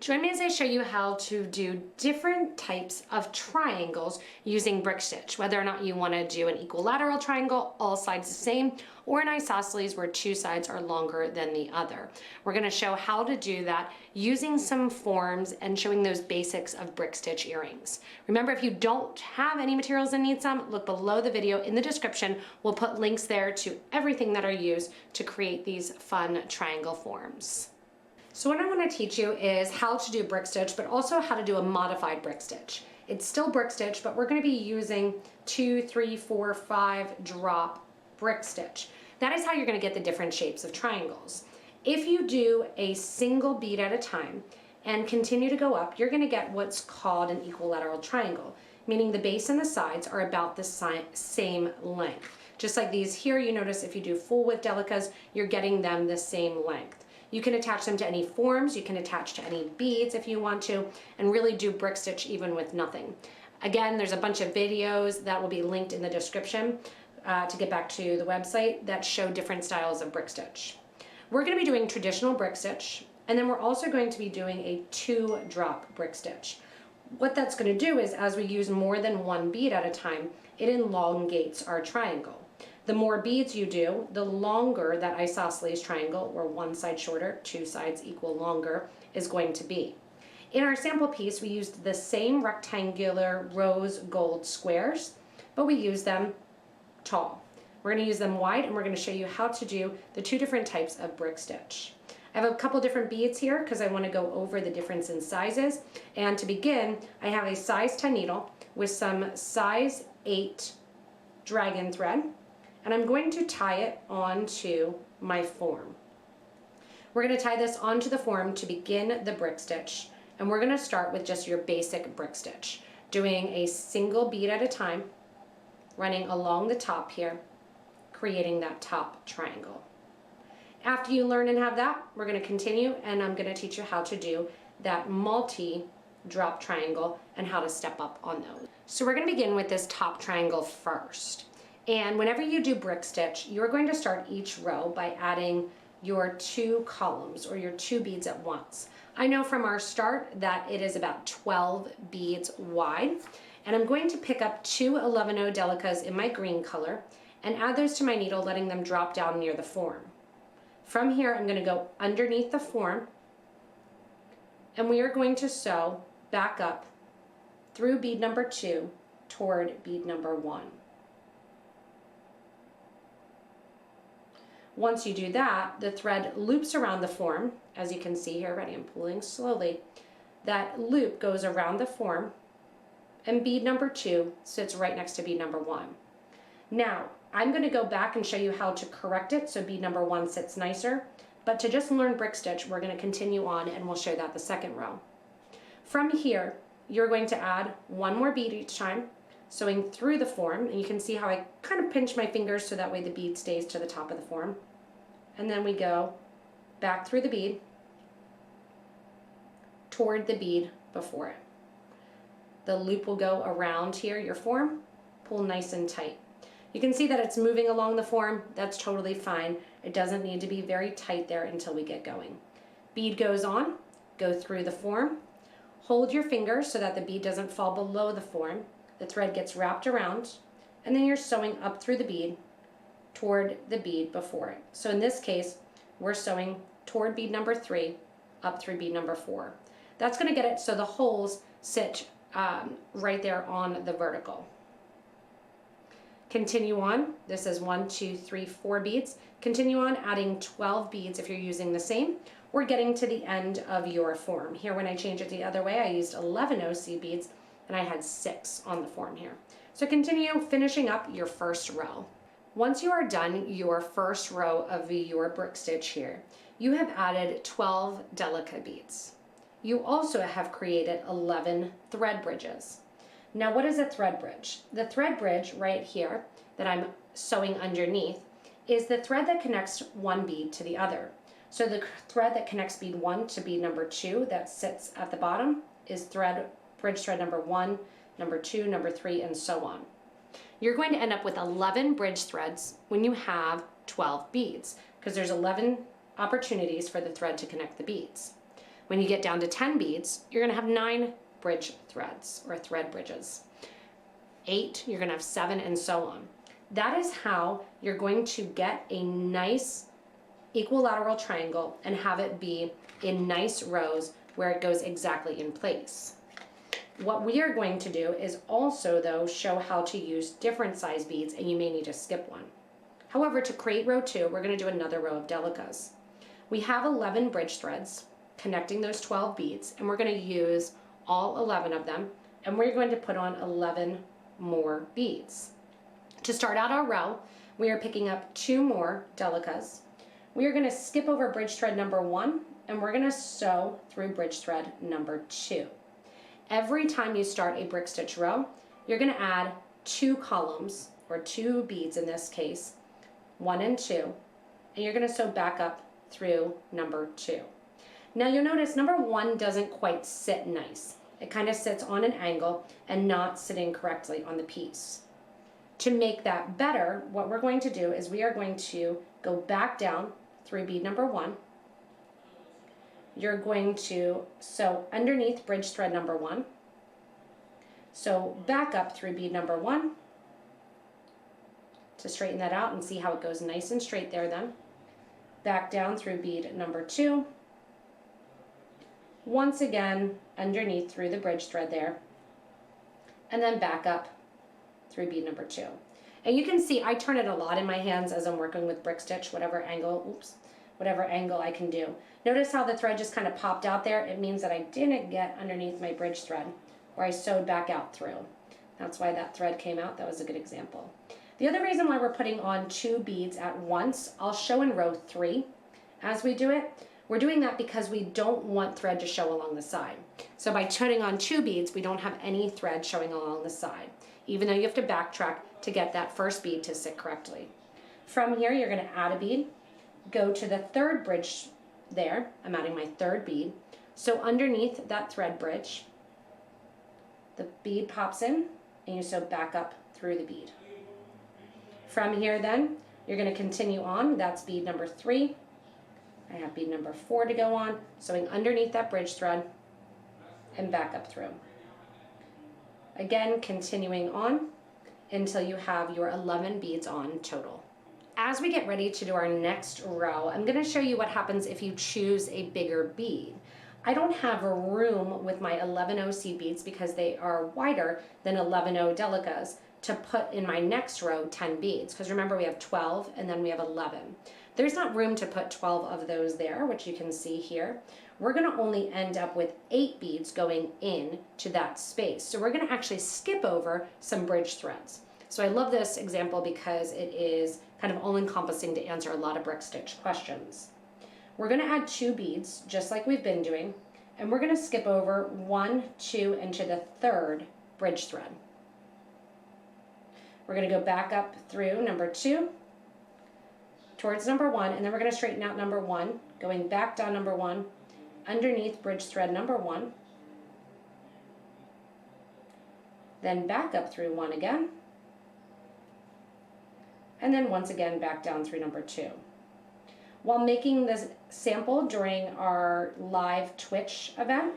Join me as I show you how to do different types of triangles using brick stitch, whether or not you want to do an equilateral triangle, all sides the same, or an isosceles where two sides are longer than the other. We're going to show how to do that using some forms and showing those basics of brick stitch earrings. Remember, if you don't have any materials and need some, look below the video in the description. We'll put links there to everything that are used to create these fun triangle forms. So what I want to teach you is how to do brick stitch, but also how to do a modified brick stitch. It's still brick stitch, but we're going to be using 2, 3, 4, 5 drop brick stitch. That is how you're going to get the different shapes of triangles. If you do a single bead at a time and continue to go up, you're going to get what's called an equilateral triangle, meaning the base and the sides are about the same length. Just like these here, you notice if you do full width Delicas, you're getting them the same length. You can attach them to any forms, you can attach to any beads if you want to, and really do brick stitch even with nothing. Again, there's a bunch of videos that will be linked in the description to get back to the website that show different styles of brick stitch. We're going to be doing traditional brick stitch, and then we're also going to be doing a 2-drop brick stitch. What that's going to do is, as we use more than one bead at a time, it elongates our triangle. The more beads you do, the longer that isosceles triangle, or one side shorter, two sides equal longer, is going to be. In our sample piece, we used the same rectangular rose gold squares, but we used them tall. We're going to use them wide, and we're going to show you how to do the 2 different types of brick stitch. I have a couple different beads here because I want to go over the difference in sizes. And to begin, I have a size 10 needle with some size 8 dragon thread, and I'm going to tie it onto my form. We're going to tie this onto the form to begin the brick stitch, and we're going to start with just your basic brick stitch, doing a single bead at a time, running along the top here, creating that top triangle. After you learn and have that, we're going to continue, and I'm going to teach you how to do that multi-drop triangle and how to step up on those. So we're going to begin with this top triangle first. And whenever you do brick stitch, you're going to start each row by adding your 2 columns or your 2 beads at once. I know from our start that it is about 12 beads wide, and I'm going to pick up 2 11-0 Delicas in my green color and add those to my needle, letting them drop down near the form. From here, I'm going to go underneath the form, and we are going to sew back up through bead number 2 toward bead number 1. Once you do that, the thread loops around the form, as you can see here. Ready? I'm pulling slowly. That loop goes around the form, and bead number 2 sits right next to bead number 1. Now, I'm going to go back and show you how to correct it so bead number 1 sits nicer, but to just learn brick stitch, we're going to continue on and we'll show that the second row. From here, you're going to add 1 more bead each time, sewing through the form, and you can see how I kind of pinch my fingers so that way the bead stays to the top of the form. And then we go back through the bead toward the bead before it. The loop will go around here, your form, pull nice and tight. You can see that it's moving along the form. That's totally fine. It doesn't need to be very tight there until we get going. Bead goes on, go through the form, hold your fingers so that the bead doesn't fall below the form. The thread gets wrapped around, and then you're sewing up through the bead toward the bead before it. So in this case, we're sewing toward bead number 3 up through bead number 4. That's going to get it so the holes sit right there on the vertical. Continue on. This is 1, 2, 3, 4 beads. Continue on adding 12 beads if you're using the same. We're getting to the end of your form. Here, when I change it the other way, I used 11 OC beads, and I had 6 on the form here. So continue finishing up your first row. Once you are done your first row of your brick stitch here, you have added 12 Delica beads. You also have created 11 thread bridges. Now, what is a thread bridge? The thread bridge right here that I'm sewing underneath is the thread that connects one bead to the other. So the thread that connects bead 1 to bead number 2 that sits at the bottom is bridge thread number 1, number 2, number 3, and so on. You're going to end up with 11 bridge threads when you have 12 beads, because there's 11 opportunities for the thread to connect the beads. When you get down to 10 beads, you're gonna have 9 bridge threads or thread bridges. 8, you're gonna have 7, and so on. That is how you're going to get a nice equilateral triangle and have it be in nice rows where it goes exactly in place. What we are going to do is also, though, show how to use different size beads, and you may need to skip one. However, to create row 2, we're going to do another row of Delicas. We have 11 bridge threads connecting those 12 beads, and we're going to use all 11 of them, and we're going to put on 11 more beads. To start out our row, we are picking up 2 more Delicas. We are going to skip over bridge thread number 1, and we're going to sew through bridge thread number 2. Every time you start a brick stitch row, you're going to add 2 columns, or 2 beads in this case, 1 and 2, and you're going to sew back up through number 2. Now you'll notice number 1 doesn't quite sit nice. It kind of sits on an angle and not sitting correctly on the piece. To make that better, what we're going to do is we are going to go back down through bead number 1. You're going to sew underneath bridge thread number 1. Sew back up through bead number 1 to straighten that out and see how it goes nice and straight there then. Back down through bead number 2. Once again, underneath through the bridge thread there. And then back up through bead number 2. And you can see I turn it a lot in my hands as I'm working with brick stitch, whatever angle I can do. Notice how the thread just kind of popped out there? It means that I didn't get underneath my bridge thread, or I sewed back out through. That's why that thread came out. That was a good example. The other reason why we're putting on 2 beads at once, I'll show in row 3 as we do it. We're doing that because we don't want thread to show along the side. So by putting on 2 beads, we don't have any thread showing along the side, even though you have to backtrack to get that first bead to sit correctly. From here, you're going to add a bead, go to the 3rd bridge there. I'm adding my 3rd bead. So underneath that thread bridge, the bead pops in and you sew back up through the bead. From here then, you're going to continue on. That's bead number 3. I have bead number 4 to go on, sewing underneath that bridge thread and back up through. Again, continuing on until you have your 11 beads on total. As we get ready to do our next row, I'm going to show you what happens if you choose a bigger bead. I don't have a room with my 11-0 seed beads because they are wider than 11-0 Delicas to put in my next row 10 beads, because remember we have 12 and then we have 11. There's not room to put 12 of those there, which you can see here. We're going to only end up with 8 beads going in to that space. So we're going to actually skip over some bridge threads. So I love this example because it is kind of all-encompassing to answer a lot of brick stitch questions. We're going to add 2 beads, just like we've been doing, and we're going to skip over 1, 2, into the 3rd bridge thread. We're going to go back up through number 2, towards number 1, and then we're going to straighten out number 1, going back down number 1, underneath bridge thread number 1, then back up through 1 again, and then once again back down through number 2. While making this sample during our live Twitch event,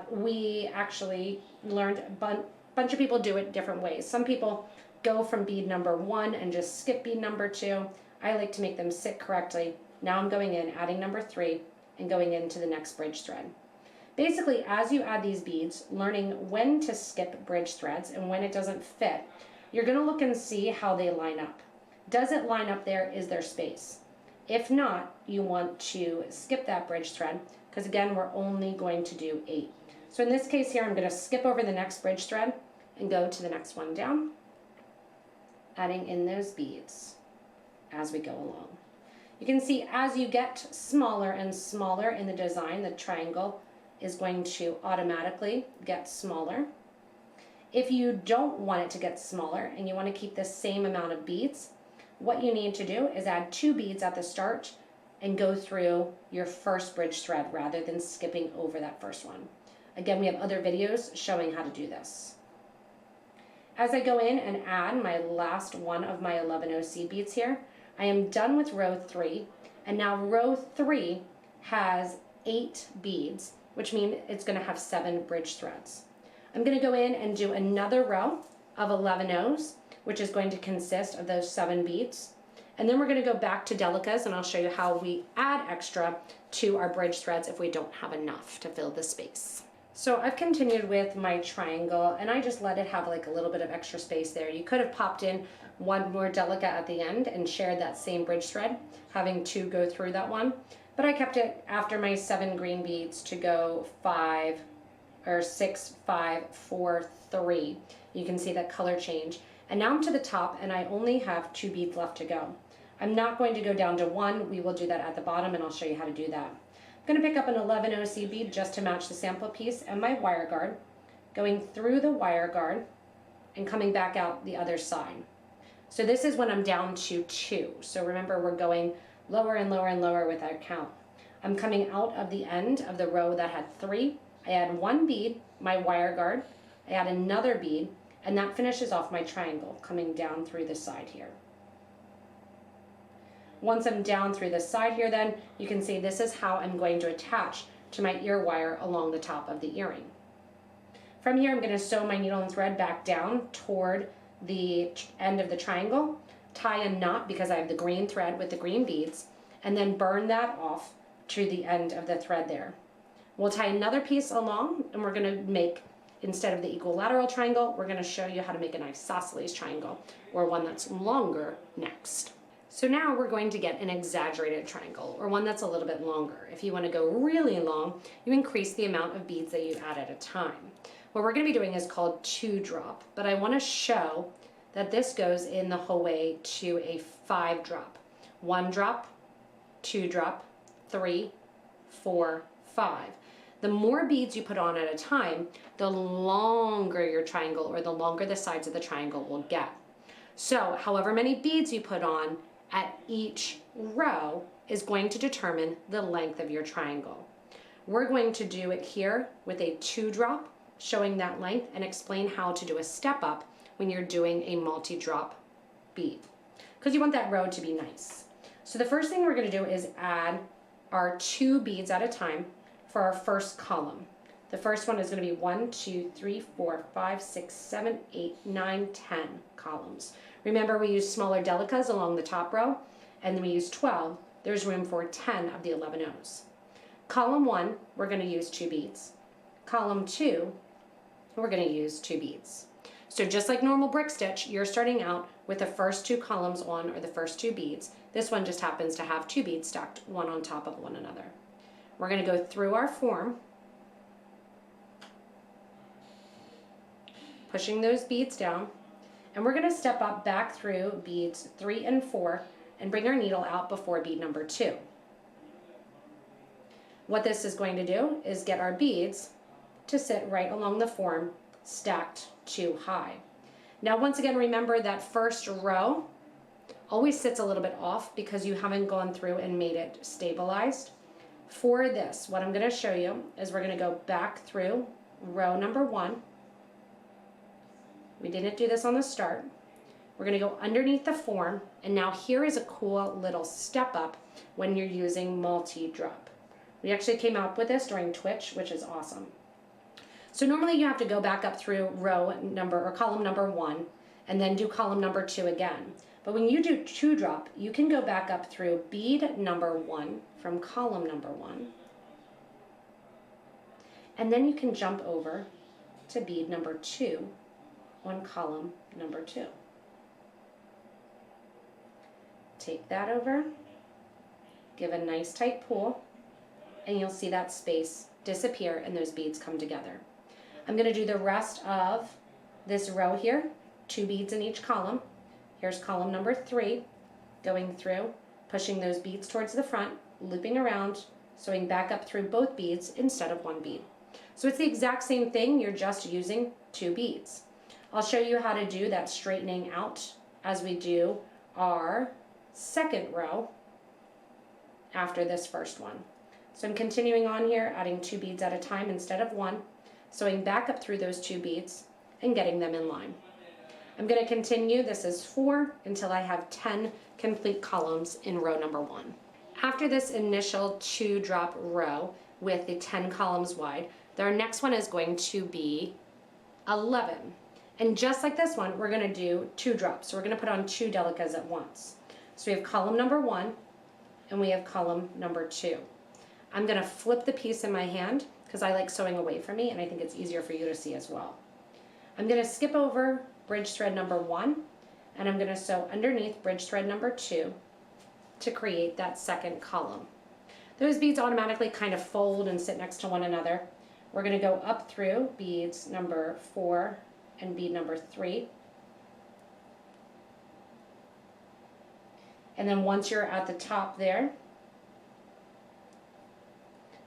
we actually learned a bunch of people do it different ways. Some people go from bead number 1 and just skip bead number 2. I like to make them sit correctly. Now I'm going in, adding number 3, and going into the next bridge thread. Basically, as you add these beads, learning when to skip bridge threads and when it doesn't fit, you're going to look and see how they line up. Does it line up there? Is there space? If not, you want to skip that bridge thread, because again, we're only going to do 8. So in this case here, I'm going to skip over the next bridge thread and go to the next one down, adding in those beads as we go along. You can see as you get smaller and smaller in the design, the triangle is going to automatically get smaller. If you don't want it to get smaller and you want to keep the same amount of beads, what you need to do is add 2 beads at the start and go through your first bridge thread rather than skipping over that first one. Again, we have other videos showing how to do this. As I go in and add my last one of my 11-0 seed beads here, I am done with row 3, and now row 3 has 8 beads, which means it's going to have 7 bridge threads. I'm going to go in and do another row of 11 O's, which is going to consist of those 7 beads. And then we're going to go back to Delicas, and I'll show you how we add extra to our bridge threads if we don't have enough to fill the space. So I've continued with my triangle, and I just let it have like a little bit of extra space there. You could have popped in one more Delica at the end and shared that same bridge thread, having 2 go through that one. But I kept it after my 7 green beads to go 5 or 6, 5, 4, 3. You can see that color change. And now I'm to the top, and I only have 2 beads left to go. I'm not going to go down to 1. We will do that at the bottom, and I'll show you how to do that. I'm going to pick up an 11 OC bead just to match the sample piece and my wire guard, going through the wire guard and coming back out the other side. So this is when I'm down to 2. So remember, we're going lower and lower and lower with our count. I'm coming out of the end of the row that had 3. I add 1 bead, my wire guard, I add another bead, and that finishes off my triangle coming down through the side here. Once I'm down through the side here, then you can see this is how I'm going to attach to my ear wire along the top of the earring. From here, I'm going to sew my needle and thread back down toward the end of the triangle, tie a knot because I have the green thread with the green beads, and then burn that off to the end of the thread there. We'll tie another piece along, and we're going to make, instead of the equilateral triangle, we're going to show you how to make an isosceles triangle, or one that's longer next. So now we're going to get an exaggerated triangle, or one that's a little bit longer. If you want to go really long, you increase the amount of beads that you add at a time. What we're going to be doing is called 2 drop, but I want to show that this goes in the whole way to a 5 drop. 1 drop, 2 drop, 3, 4, 5. The more beads you put on at a time, the longer your triangle, or the longer the sides of the triangle will get. So however many beads you put on at each row is going to determine the length of your triangle. We're going to do it here with a 2 drop, showing that length, and explain how to do a step up when you're doing a multi-drop bead, because you want that row to be nice. So the first thing we're going to do is add our 2 beads at a time for our first column. The first one is going to be 1, 2, 3, 4, 5, 6, 7, 8, 9, 10 columns. Remember, we use smaller Delicas along the top row, and then we use 12. There's room for 10 of the 11 O's. Column 1, we're going to use 2 beads. Column 2, we're going to use 2 beads. So just like normal brick stitch, you're starting out with the first 2 columns on, or the first 2 beads. This one just happens to have 2 beads stacked one on top of one another. We're going to go through our form, pushing those beads down, and we're going to step up back through beads 3 and 4 and bring our needle out before bead number 2. What this is going to do is get our beads to sit right along the form, stacked 2 high. Now once again, remember that first row always sits a little bit off because you haven't gone through and made it stabilized. For this, what I'm going to show you is we're going to go back through row number 1. We didn't do this on the start. We're going to go underneath the form, and now here is a cool little step up when you're using multi-drop. We actually came up with this during Twitch, which is awesome. So normally you have to go back up through row number, or column number 1, and then do column number 2 again. But when you do 2 drop, you can go back up through bead number 1 from column number 1, and then you can jump over to bead number 2 on column number 2. Take that over, give a nice tight pull, and you'll see that space disappear and those beads come together. I'm going to do the rest of this row here, 2 beads in each column. Here's column number 3, going through, pushing those beads towards the front, looping around, sewing back up through both beads instead of 1 bead. So it's the exact same thing, you're just using 2 beads. I'll show you how to do that straightening out as we do our second row after this first one. So I'm continuing on here, adding 2 beads at a time instead of 1, sewing back up through those 2 beads and getting them in line. I'm going to continue, this is 4, until I have 10 complete columns in row number 1. After this initial 2 drop row, with the 10 columns wide. Our next one is going to be 11. And just like this one, we're gonna do 2 drops. So we're gonna put on 2 Delicas at once. So we have column number 1 and we have column number 2. I'm gonna flip the piece in my hand because I like sewing away from me and I think it's easier for you to see as well. I'm gonna skip over bridge thread number 1 and I'm gonna sew underneath bridge thread number 2 to create that second column. Those beads automatically kind of fold and sit next to one another. We're gonna go up through beads number 4 and bead number 3. And then once you're at the top there,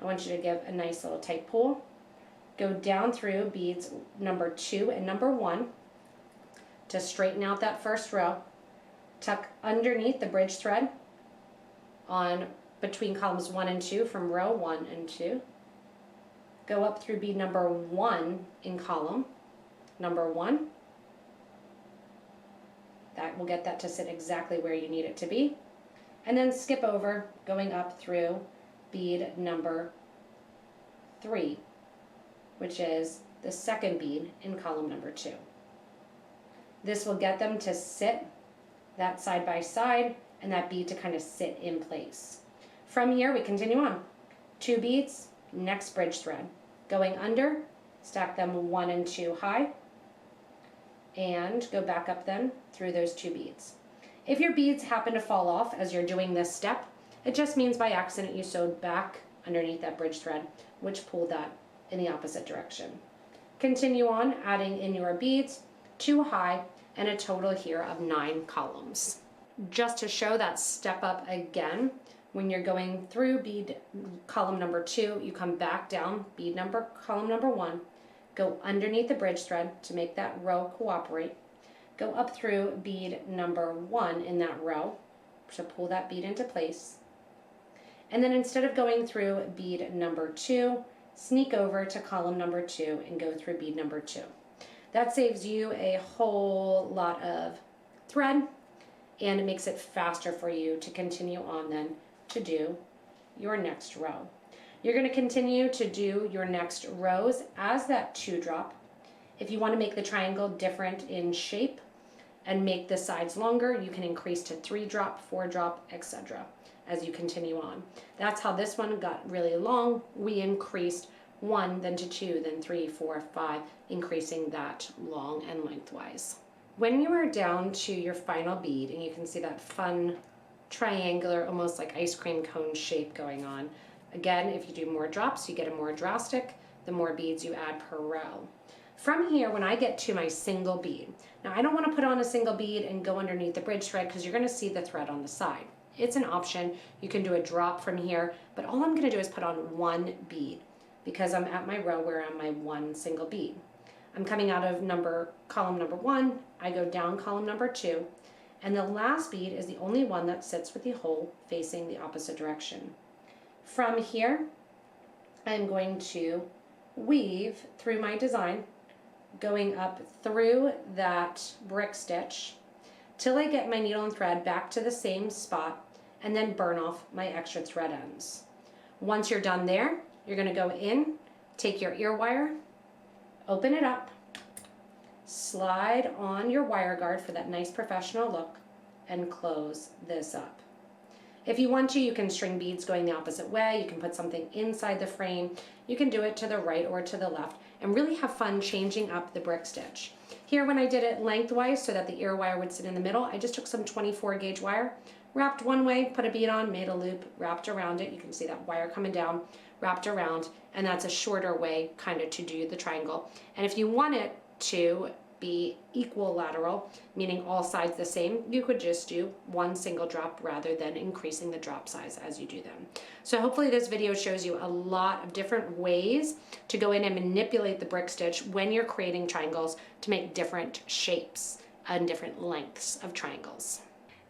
I want you to give a nice little tight pull. Go down through beads number 2 and number 1 to straighten out that first row. Tuck underneath the bridge thread on between columns 1 and 2 from row 1 and 2. Go up through bead number 1 in column number 1. That will get that to sit exactly where you need it to be. And then skip over going up through bead number 3, which is the second bead in column number 2. This will get them to sit that side by side and that bead to kind of sit in place. From here we continue on. 2 beads, next bridge thread. Going under, stack them 1 and 2 high, and go back up then through those 2 beads. If your beads happen to fall off as you're doing this step, it just means by accident you sewed back underneath that bridge thread, which pulled that in the opposite direction. Continue on adding in your beads, 2 high, and a total here of 9 columns. Just to show that step up again, when you're going through bead column number 2, you come back down column number 1, go underneath the bridge thread to make that row cooperate, go up through bead number 1 in that row to pull that bead into place, and then instead of going through bead number 2, sneak over to column number 2 and go through bead number 2. That saves you a whole lot of thread and it makes it faster for you to continue on then to do your next row. You're going to continue to do your next rows as that 2 drop. If you want to make the triangle different in shape and make the sides longer, you can increase to 3 drop, 4 drop, etc. as you continue on. That's how this one got really long. We increased 1, then to 2, then 3, 4, 5, increasing that long and lengthwise. When you are down to your final bead, and you can see that fun triangular, almost like ice cream cone shape going on. Again, if you do more drops, you get a more drastic, the more beads you add per row. From here, when I get to my single bead, now I don't want to put on a single bead and go underneath the bridge thread because you're going to see the thread on the side. It's an option. You can do a drop from here, but all I'm going to do is put on 1 bead because I'm at my row where I'm my 1 single bead. I'm coming out of column number 1, I go down column number 2, and the last bead is the only one that sits with the hole facing the opposite direction. From here, I'm going to weave through my design, going up through that brick stitch till I get my needle and thread back to the same spot and then burn off my extra thread ends. Once you're done there, you're going to go in, take your ear wire, open it up, slide on your wire guard for that nice professional look, and close this up. If you want to, you can string beads going the opposite way. You can put something inside the frame. You can do it to the right or to the left and really have fun changing up the brick stitch. Here, when I did it lengthwise so that the ear wire would sit in the middle, I just took some 24 gauge wire, wrapped one way, put a bead on, made a loop, wrapped around it. You can see that wire coming down, wrapped around, and that's a shorter way kind of to do the triangle. And if you want it to be equilateral, meaning all sides the same, you could just do 1 single drop rather than increasing the drop size as you do them. So hopefully this video shows you a lot of different ways to go in and manipulate the brick stitch when you're creating triangles to make different shapes and different lengths of triangles.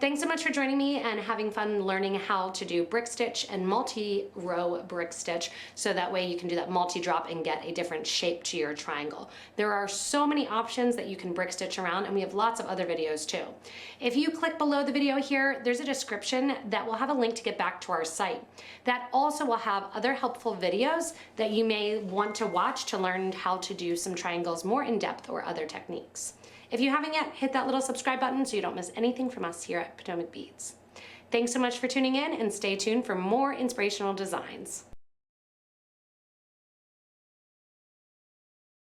Thanks so much for joining me and having fun learning how to do brick stitch and multi-row brick stitch, so that way you can do that multi-drop and get a different shape to your triangle. There are so many options that you can brick stitch around, and we have lots of other videos too. If you click below the video here, there's a description that will have a link to get back to our site. That also will have other helpful videos that you may want to watch to learn how to do some triangles more in depth or other techniques. If you haven't yet, hit that little subscribe button so you don't miss anything from us here at Potomac Beads. Thanks so much for tuning in, and stay tuned for more inspirational designs.